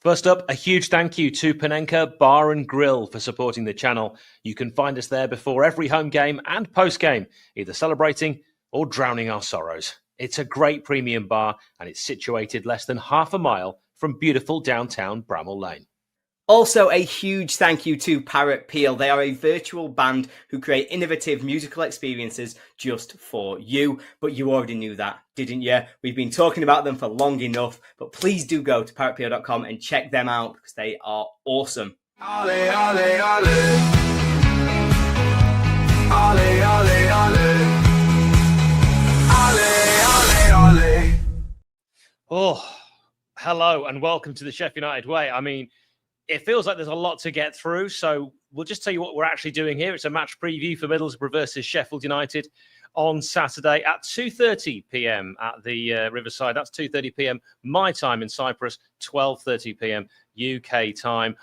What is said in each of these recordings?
First up, a huge thank you to Panenka Bar and Grill for supporting the channel. You can find us there before every home game and post-game, either celebrating or drowning our sorrows. It's a great premium bar and it's situated less than half a mile from beautiful downtown Bramall Lane. Also, a huge thank you to Parrot Peel. They are a virtual band who create innovative musical experiences just for you. But you already knew that, didn't you? We've been talking about them for long enough. But please do go to parrotpeel.com and check them out because they are awesome. Ale, ale, ale. Ale, ale, ale. Ale, ale, ale. Oh, hello and welcome to the Sheffield United Way. I mean, it feels like there's a lot to get through, so we'll just tell you what we're actually doing here. It's a match preview for Middlesbrough versus Sheffield United on Saturday at 2:30 p.m. at the Riverside. That's 2:30 p.m. my time in Cyprus, 12:30 p.m. UK time.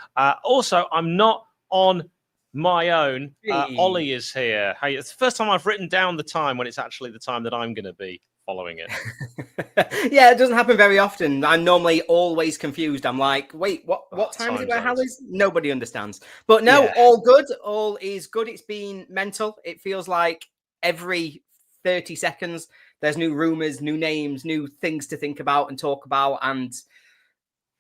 Also, I'm not on my own. Ollie is here. Hey, it's the first time I've written down the time when it's actually the time that I'm going to be following it. Yeah, it doesn't happen very often. I'm normally always confused. I'm like, wait, what time is it? How is nobody understands? But no, all good. All is good. It's been mental. It feels like every 30 seconds there's new rumors, new names, new things to think about and talk about. And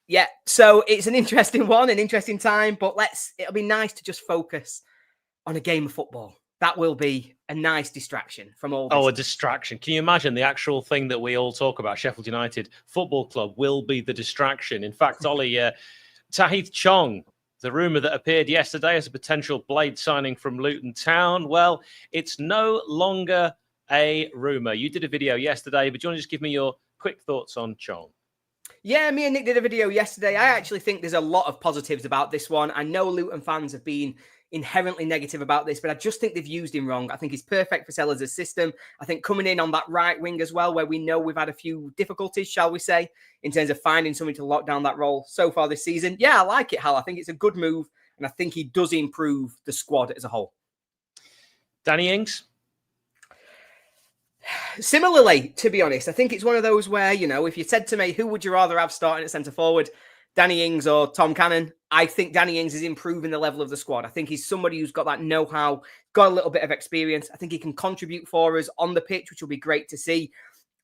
yeah, so it's an interesting one, an interesting time. But it'll be nice to just focus on a game of football. That will be a nice distraction from all this. Oh, a distraction. Can you imagine the actual thing that we all talk about? Sheffield United Football Club will be the distraction. In fact, Ollie, Tahith Chong, the rumour that appeared yesterday as a potential Blade signing from Luton Town, well, it's no longer a rumour. You did a video yesterday, but do you want to just give me your quick thoughts on Chong? Yeah, me and Nick did a video yesterday. I actually think there's a lot of positives about this one. I know Luton fans have been inherently negative about this, but I just think they've used him wrong. I think he's perfect for Sellers' system. I think coming in on that right wing as well, where we know we've had a few difficulties, shall we say, in terms of finding somebody to lock down that role so far this season. Yeah, I like it, Hal. I think it's a good move, and I think he does improve the squad as a whole. Danny Ings? Similarly, to be honest, I think it's one of those where, you know, if you said to me, who would you rather have starting at centre forward, Danny Ings or Tom Cannon? I think Danny Ings is improving the level of the squad. I think he's somebody who's got that know-how, got a little bit of experience. I think he can contribute for us on the pitch, which will be great to see.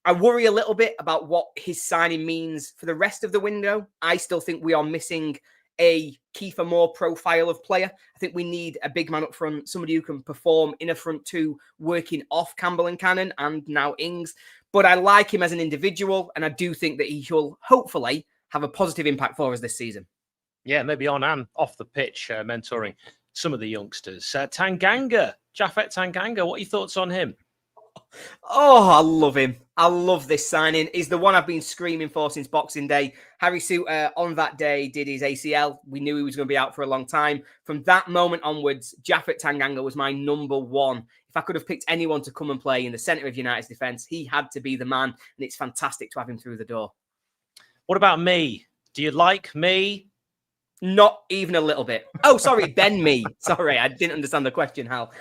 I worry a little bit about what his signing means for the rest of the window. I still think we are missing a Kiefer Moore profile of player. I think we need a big man up front, somebody who can perform in a front two, working off Campbell and Cannon and now Ings. But I like him as an individual, and I do think that he will hopefully have a positive impact for us this season. Yeah, maybe on and off the pitch, mentoring some of the youngsters. Tanganga, Japhet Tanganga, what are your thoughts on him? Oh, I love him. I love this signing. He's the one I've been screaming for since Boxing Day. Harry Suter on that day did his ACL. We knew he was going to be out for a long time. From that moment onwards, Japhet Tanganga was my number one. If I could have picked anyone to come and play in the centre of United's defence, he had to be the man, and it's fantastic to have him through the door. What about me? Do you like me? Not even a little bit. Oh, sorry, Ben Mee. Sorry, I didn't understand the question, Hal.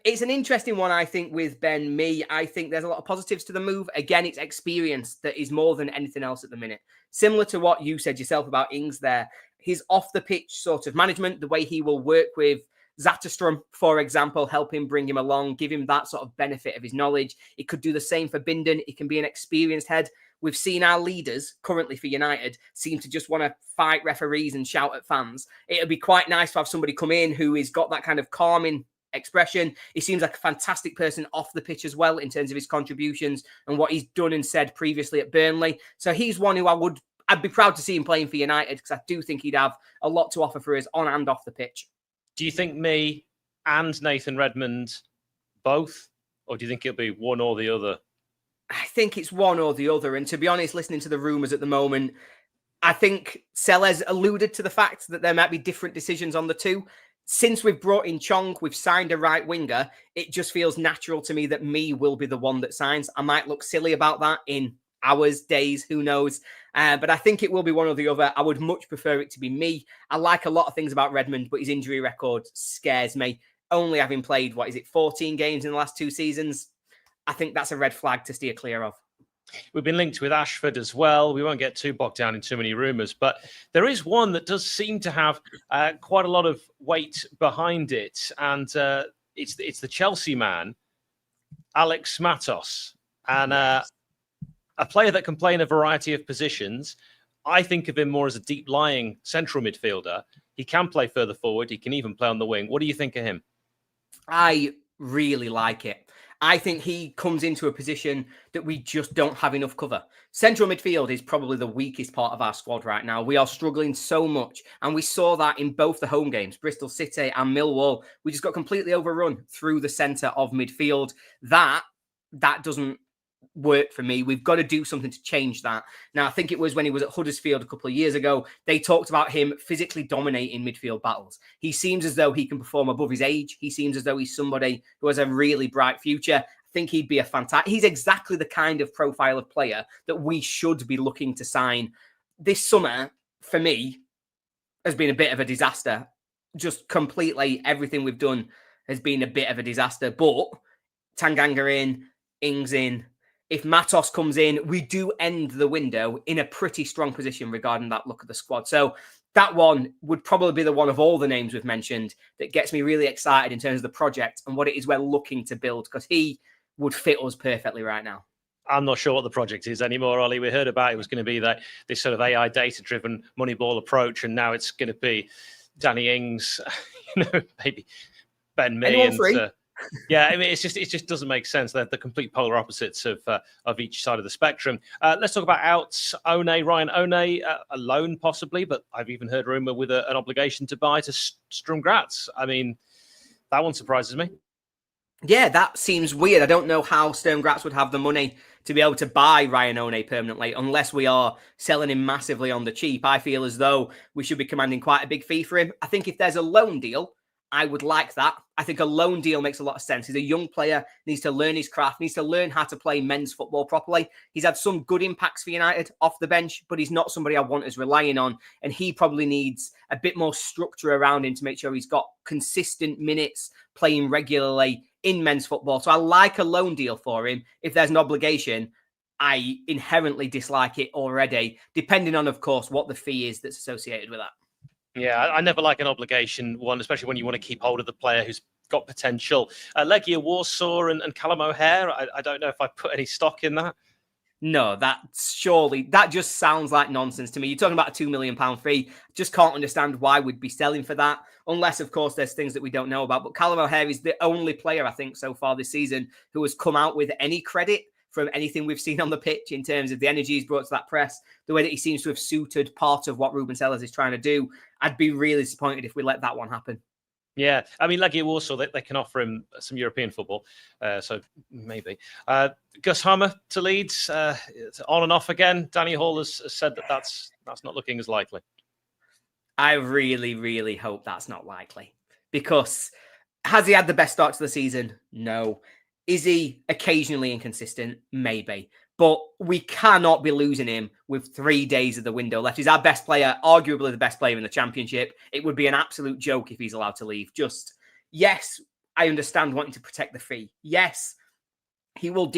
It's an interesting one, I think, with Ben Mee. I think there's a lot of positives to the move. Again, it's experience that is more than anything else at the minute. Similar to what you said yourself about Ings there. His off-the-pitch sort of management, the way he will work with Zatterstrom, for example, help him, bring him along, give him that sort of benefit of his knowledge. It could do the same for Bindon. It can be an experienced head. We've seen our leaders currently for United seem to just want to fight referees and shout at fans. It would be quite nice to have somebody come in who has got that kind of calming expression. He seems like a fantastic person off the pitch as well in terms of his contributions and what he's done and said previously at Burnley. So he's one who I'd be proud to see him playing for United because I do think he'd have a lot to offer for us on and off the pitch. Do you think me and Nathan Redmond both, or do you think it'll be one or the other? I think it's one or the other. And to be honest, listening to the rumours at the moment, I think Sellers alluded to the fact that there might be different decisions on the two. Since we've brought in Chong, we've signed a right winger. It just feels natural to me that Mee will be the one that signs. I might look silly about that in hours, days, who knows. But I think it will be one or the other. I would much prefer it to be Mee. I like a lot of things about Redmond, but his injury record scares me. Only having played, 14 games in the last 2 seasons? I think that's a red flag to steer clear of. We've been linked with Ashford as well. We won't get too bogged down in too many rumours, but there is one that does seem to have quite a lot of weight behind it, and it's the Chelsea man, Alex Matos, and a player that can play in a variety of positions. I think of him more as a deep-lying central midfielder. He can play further forward. He can even play on the wing. What do you think of him? I really like it. I think he comes into a position that we just don't have enough cover. Central midfield is probably the weakest part of our squad right now. We are struggling so much, and we saw that in both the home games, Bristol City and Millwall. We just got completely overrun through the centre of midfield. That doesn't work for me. We've got to do something to change that. Now, I think it was when he was at Huddersfield a couple of years ago, they talked about him physically dominating midfield battles. He seems as though he can perform above his age. He seems as though he's somebody who has a really bright future. I think he'd be a fantastic... He's exactly the kind of profile of player that we should be looking to sign. This summer, for me, has been a bit of a disaster. Just completely everything we've done has been a bit of a disaster. But Tanganga in, Ings in, if Matos comes in, we do end the window in a pretty strong position regarding that look of the squad. So that one would probably be the one of all the names we've mentioned that gets me really excited in terms of the project and what it is we're looking to build, because he would fit us perfectly right now. I'm not sure what the project is anymore, Ollie. We heard about it was going to be this sort of AI data-driven Moneyball approach, and now it's going to be Danny Ings, maybe Ben Mee. And yeah, I mean, it just doesn't make sense. They're the complete polar opposites of each side of the spectrum. Let's talk about outs. Ryan One, a loan possibly, but I've even heard rumour with an obligation to buy to Sturm Graz. I mean, that one surprises me. Yeah, that seems weird. I don't know how Sturm Graz would have the money to be able to buy Ryan One permanently unless we are selling him massively on the cheap. I feel as though we should be commanding quite a big fee for him. I think if there's a loan deal, I would like that. I think a loan deal makes a lot of sense. He's a young player, needs to learn his craft, needs to learn how to play men's football properly. He's had some good impacts for United off the bench, but he's not somebody I want us relying on. And he probably needs a bit more structure around him to make sure he's got consistent minutes playing regularly in men's football. So I like a loan deal for him. If there's an obligation, I inherently dislike it already, depending on, of course, what the fee is that's associated with that. Yeah, I never like an obligation one, especially when you want to keep hold of the player who's got potential. Legia Warsaw and Callum O'Hare, I don't know if I put any stock in that. No, that just sounds like nonsense to me. You're talking about a £2 million fee. Just can't understand why we'd be selling for that, unless, of course, there's things that we don't know about. But Callum O'Hare is the only player, I think, so far this season who has come out with any credit from anything we've seen on the pitch in terms of the energy he's brought to that press, the way that he seems to have suited part of what Ruben Sellers is trying to do. I'd be really disappointed if we let that one happen. Yeah, I mean, Legia Warsaw, they can offer him some European football, so maybe. Gus Hammer to Leeds, on and off again. Danny Hall has said that's not looking as likely. I really, really hope that's not likely, because has he had the best start to the season? No. Is he occasionally inconsistent? Maybe. But we cannot be losing him with 3 days of the window left. He's our best player, arguably the best player in the Championship. It would be an absolute joke if he's allowed to leave. Yes, I understand wanting to protect the fee. Yes, he will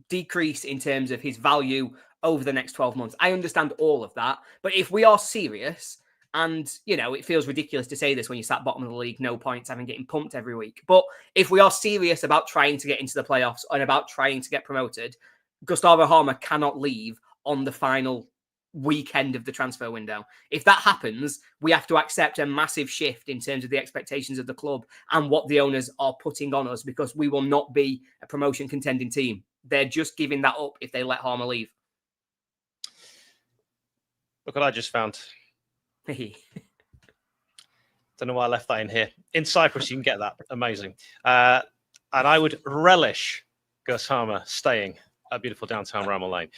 decrease in terms of his value over the next 12 months. I understand all of that. But if we are serious, and, it feels ridiculous to say this when you sat bottom of the league, no points, having getting pumped every week. But if we are serious about trying to get into the playoffs and about trying to get promoted, Gustavo Harmer cannot leave on the final weekend of the transfer window. If that happens, we have to accept a massive shift in terms of the expectations of the club and what the owners are putting on us, because we will not be a promotion contending team. They're just giving that up if they let Harmer leave. Look what I just found. Don't know why I left that in here. In Cyprus, you can get that. Amazing. And I would relish Gus Harmer staying at beautiful downtown Ramel Lane.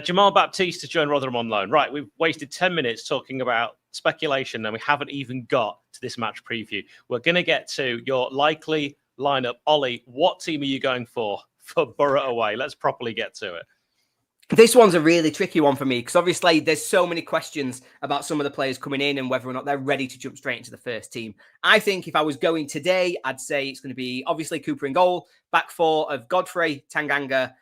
Jamal Baptiste has joined Rotherham on loan. Right, we've wasted 10 minutes talking about speculation and we haven't even got to this match preview. We're going to get to your likely lineup. Ollie, what team are you going for Borough away? Let's properly get to it. This one's a really tricky one for me, because obviously there's so many questions about some of the players coming in and whether or not they're ready to jump straight into the first team. I think if I was going today, I'd say it's going to be obviously Cooper in goal, back four of Godfrey, Tanganga,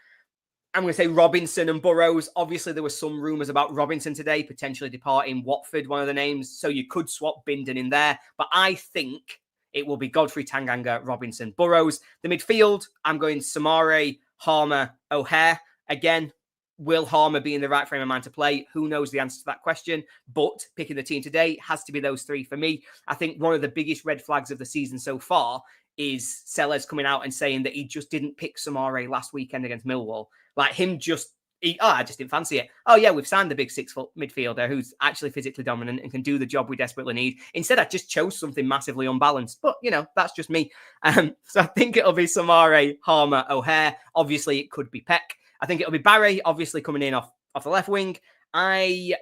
I'm going to say Robinson and Burrows. Obviously, there were some rumours about Robinson today, potentially departing Watford, one of the names. So you could swap Bindon in there. But I think it will be Godfrey, Tanganga, Robinson, Burrows. The midfield, I'm going Samare, Harmer, O'Hare. Again, will Harmer be in the right frame of mind to play? Who knows the answer to that question? But picking the team today has to be those three for me. I think one of the biggest red flags of the season so far is Sellers coming out and saying that he just didn't pick Samare last weekend against Millwall. Like him just, I just didn't fancy it. Oh yeah, we've signed the big 6-foot midfielder who's actually physically dominant and can do the job we desperately need. Instead, I just chose something massively unbalanced. But, that's just me. So I think it'll be Samare, Harmer, O'Hare. Obviously, it could be Peck. I think it'll be Barry, obviously coming in off the left wing. I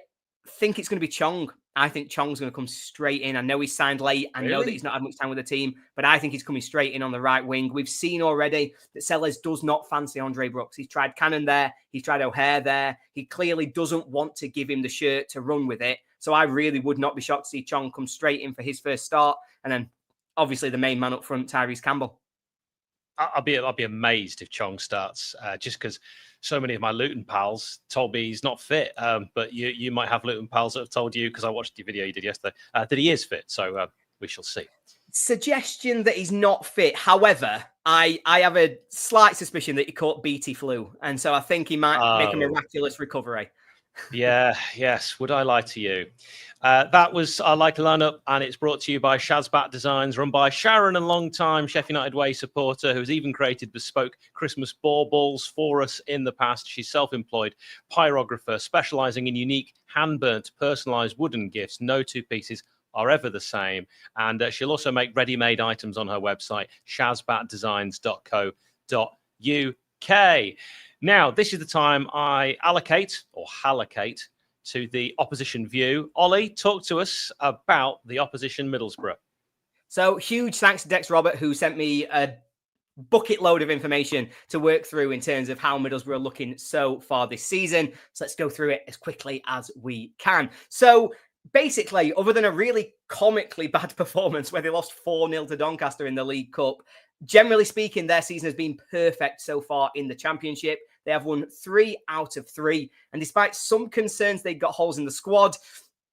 think it's going to be Chong. I think Chong's going to come straight in. I know he's signed late. I know that he's not had much time with the team, but I think he's coming straight in on the right wing. We've seen already that Sellers does not fancy Andre Brooks. He's tried Cannon there. He's tried O'Hare there. He clearly doesn't want to give him the shirt to run with it. So I really would not be shocked to see Chong come straight in for his first start. And then obviously the main man up front, Tyrese Campbell. I'll be amazed if Chong starts, just because so many of my Luton pals told me he's not fit. But you might have Luton pals that have told you, because I watched the video you did yesterday, that he is fit. So we shall see. Suggestion that he's not fit. However, I have a slight suspicion that he caught BT flu. And so I think he might make a miraculous recovery. Yeah, yes. Would I lie to you? That was our likely lineup, and it's brought to you by Shazbat Designs, run by Sharon, a long-time Sheffield United Way supporter who has even created bespoke Christmas baubles for us in the past. She's self-employed pyrographer, specialising in unique hand-burnt, personalised wooden gifts. No two pieces are ever the same. And she'll also make ready-made items on her website, shazbatdesigns.co.uk. Now, this is the time I allocate to the opposition view. Ollie, talk to us about the opposition Middlesbrough. So huge thanks to Dex Robert, who sent me a bucket load of information to work through in terms of how Middlesbrough are looking so far this season. So let's go through it as quickly as we can. So basically, other than a really comically bad performance where they lost 4-0 to Doncaster in the League Cup, generally speaking, their season has been perfect so far in the Championship. They have won 3 out of 3. And despite some concerns they've got holes in the squad,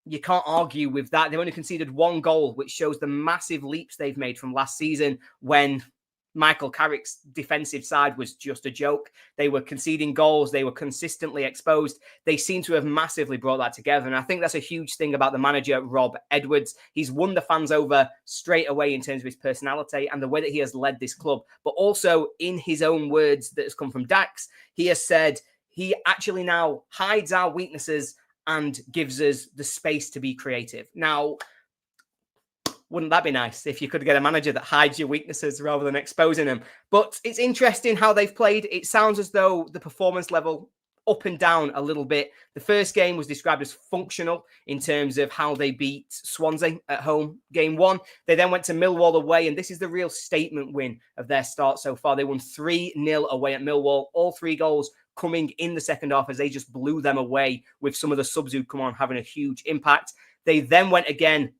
you can't argue with that. They've only conceded 1 goal, which shows the massive leaps they've made from last season when Michael Carrick's defensive side was just a joke. They were conceding goals. They were consistently exposed. They seem to have massively brought that together. And I think that's a huge thing about the manager, Rob Edwards. He's won the fans over straight away in terms of his personality and the way that he has led this club. But also in his own words that has come from Dax, he has said he actually now hides our weaknesses and gives us the space to be creative. Now, wouldn't that be nice if you could get a manager that hides your weaknesses rather than exposing them? But it's interesting how they've played. It sounds as though the performance level up and down a little bit. The first game was described as functional in terms of how they beat Swansea at home, game 1. They then went to Millwall away, and this is the real statement win of their start so far. They won 3-0 away at Millwall, all 3 goals coming in the second half as they just blew them away with some of the subs who'd come on having a huge impact. They then went again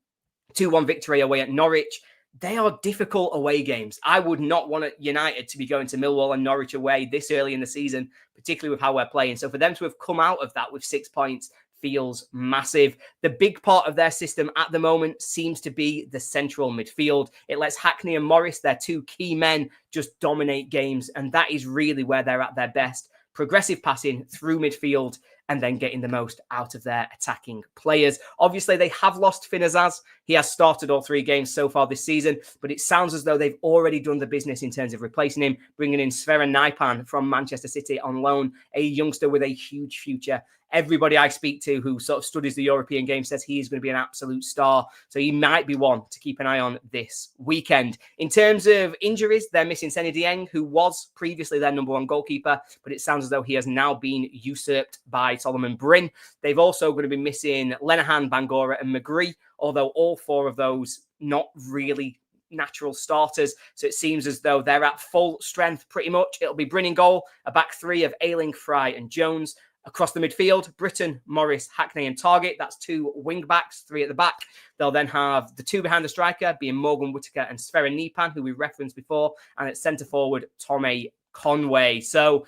2-1 victory away at Norwich. They are difficult away games. I would not want United to be going to Millwall and Norwich away this early in the season, particularly with how we're playing. So for them to have come out of that with 6 points feels massive. The big part of their system at the moment seems to be the central midfield. It lets Hackney and Morris, their 2 key men, just dominate games. And that is really where they're at their best. Progressive passing through midfield and then getting the most out of their attacking players. Obviously, they have lost Finn Azaz. He has started all 3 games so far this season, but it sounds as though they've already done the business in terms of replacing him, bringing in Sverre Naipan from Manchester City on loan, a youngster with a huge future. Everybody I speak to who sort of studies the European game says he is going to be an absolute star. So he might be one to keep an eye on this weekend. In terms of injuries, they're missing Seny Dieng, who was previously their number 1 goalkeeper, but it sounds as though he has now been usurped by Solomon Bryn. They've also going to be missing Lenahan, Bangora and McGree, although all 4 of those not really natural starters. So it seems as though they're at full strength pretty much. It'll be Bryn in goal, a back 3 of Ayling, Fry and Jones. Across the midfield, Britton, Morris, Hackney and Target. That's 2 wing backs, 3 at the back. They'll then have the 2 behind the striker, being Morgan Whittaker and Sverre Nipan, who we referenced before. And at centre forward, Tommy Conway. So,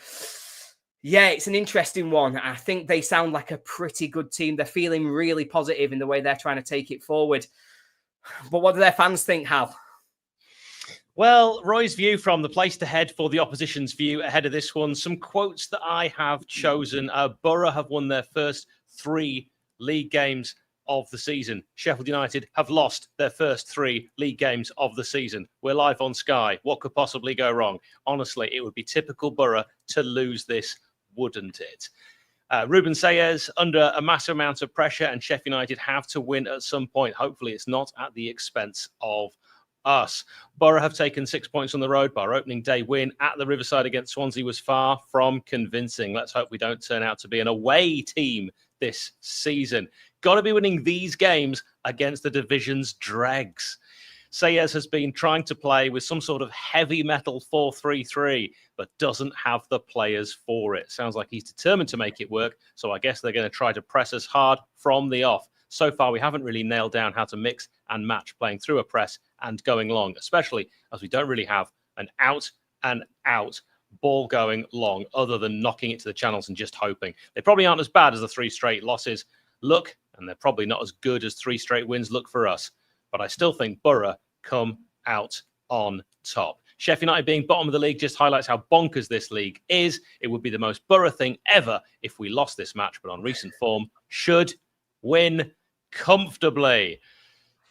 Yeah, it's an interesting one. I think they sound like a pretty good team. They're feeling really positive in the way they're trying to take it forward. But what do their fans think, Hal? Well, Roy's view from the place to head for the opposition's view ahead of this one. Some quotes that I have chosen. Borough have won their first 3 league games of the season. Sheffield United have lost their first 3 league games of the season. We're live on Sky. What could possibly go wrong? Honestly, it would be typical Borough to lose this, wouldn't it? Ruben Sayers under a massive amount of pressure, and Sheffield United have to win at some point. Hopefully it's not at the expense of us. Borough have taken 6 points on the road, but our opening day win at the Riverside against Swansea was far from convincing. Let's hope we don't turn out to be an away team this season. Got to be winning these games against the division's dregs. Sayers has been trying to play with some sort of heavy metal 4-3-3, but doesn't have the players for it. Sounds like he's determined to make it work, so I guess they're going to try to press us hard from the off. So far, we haven't really nailed down how to mix and match playing through a press and going long, especially as we don't really have an out-and-out ball going long other than knocking it to the channels and just hoping. They probably aren't as bad as the 3 straight losses look, and they're probably not as good as 3 straight wins look for us. But I still think Borough come out on top. Sheffield United being bottom of the league just highlights how bonkers this league is. It would be the most Borough thing ever if we lost this match, but on recent form, should win comfortably.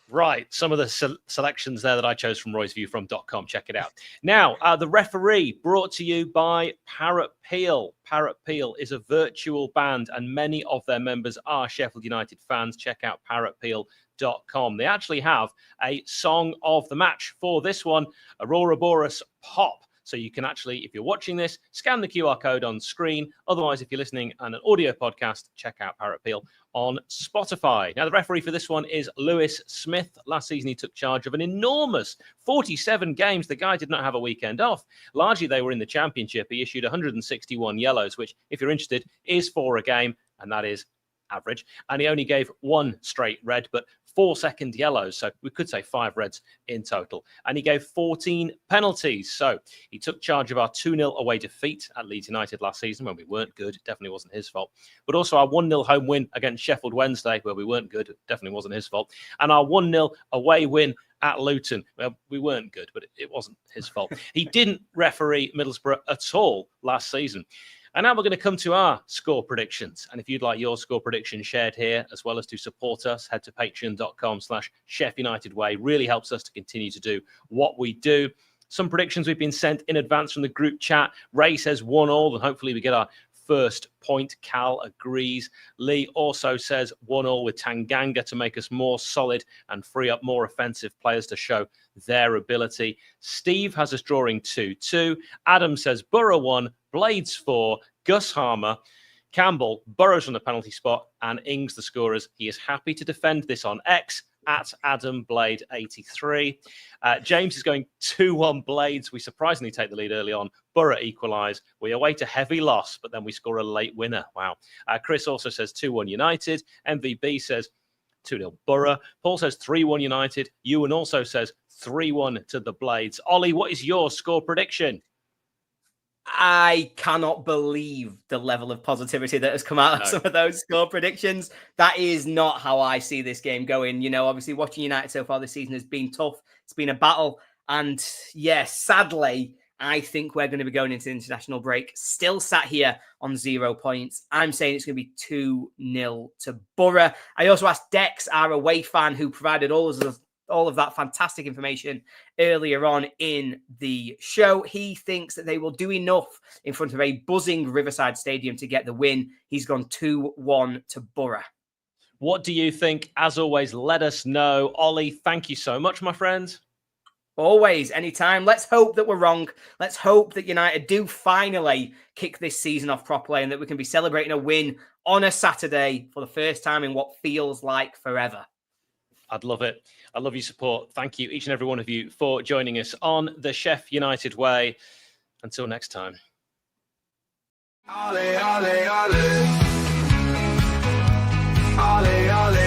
Right, some of the selections there that I chose from roysviewfrom.com. Check it out. Now, the referee brought to you by Parrot Peel. Parrot Peel is a virtual band, and many of their members are Sheffield United fans. Check out parrotpeel.com. They actually have a song of the match for this one, Aurora Boreas Pop. So you can actually, if you're watching this, scan the QR code on screen. Otherwise, if you're listening on an audio podcast, check out Parrot Peel on Spotify. Now, the referee for this one is Lewis Smith. Last season, he took charge of an enormous 47 games. The guy did not have a weekend off. Largely, they were in the championship. He issued 161 yellows, which, if you're interested, is 4 a game, and that is average. And he only gave 1 straight red, but 4 second yellows. So we could say 5 reds in total. And he gave 14 penalties. So he took charge of our 2-0 away defeat at Leeds United last season when we weren't good. It definitely wasn't his fault. But also our 1-0 home win against Sheffield Wednesday where we weren't good. It definitely wasn't his fault. And our 1-0 away win at Luton. Well, we weren't good, but it wasn't his fault. He didn't referee Middlesbrough at all last season. And now we're going to come to our score predictions. And if you'd like your score prediction shared here, as well as to support us, head to patreon.com/Chef United Way. Really helps us to continue to do what we do. Some predictions we've been sent in advance from the group chat. Ray says 1-1, and hopefully we get our first point. Cal agrees. Lee also says 1-1 with Tanganga to make us more solid and free up more offensive players to show their ability. Steve has us drawing 2-2. Adam says Borough 1, Blades 4, Gus Harmer, Campbell burrows from the penalty spot, and Ings the scorers. He is happy to defend this on X at AdamBlade83. James is going 2-1 Blades. We surprisingly take the lead early on. Borough equalise. We await a heavy loss, but then we score a late winner. Wow. Chris also says 2-1 United. MVB says 2-0 Borough. Paul says 3-1 United. Ewan also says 3-1 to the Blades. Ollie, what is your score prediction? I cannot believe the level of positivity that has come out of some of those score predictions. That is not how I see this game going. You know, obviously watching United so far this season has been tough. It's been a battle. And yes, sadly, I think we're going to be going into the international break still sat here on 0 points. I'm saying it's going to be 2-0 to Borough. I also asked Dex, our away fan, who provided all of that fantastic information earlier on in the show. He thinks that they will do enough in front of a buzzing Riverside Stadium to get the win. He's gone 2-1 to Borough. What do you think? As always, let us know. Ollie, thank you so much, my friend. Always, anytime. Let's hope that we're wrong. Let's hope that United do finally kick this season off properly and that we can be celebrating a win on a Saturday for the first time in what feels like forever. I'd love it. I love your support. Thank you, each and every one of you, for joining us on the Chef United Way. Until next time. Ole, ole, ole. Ole, ole.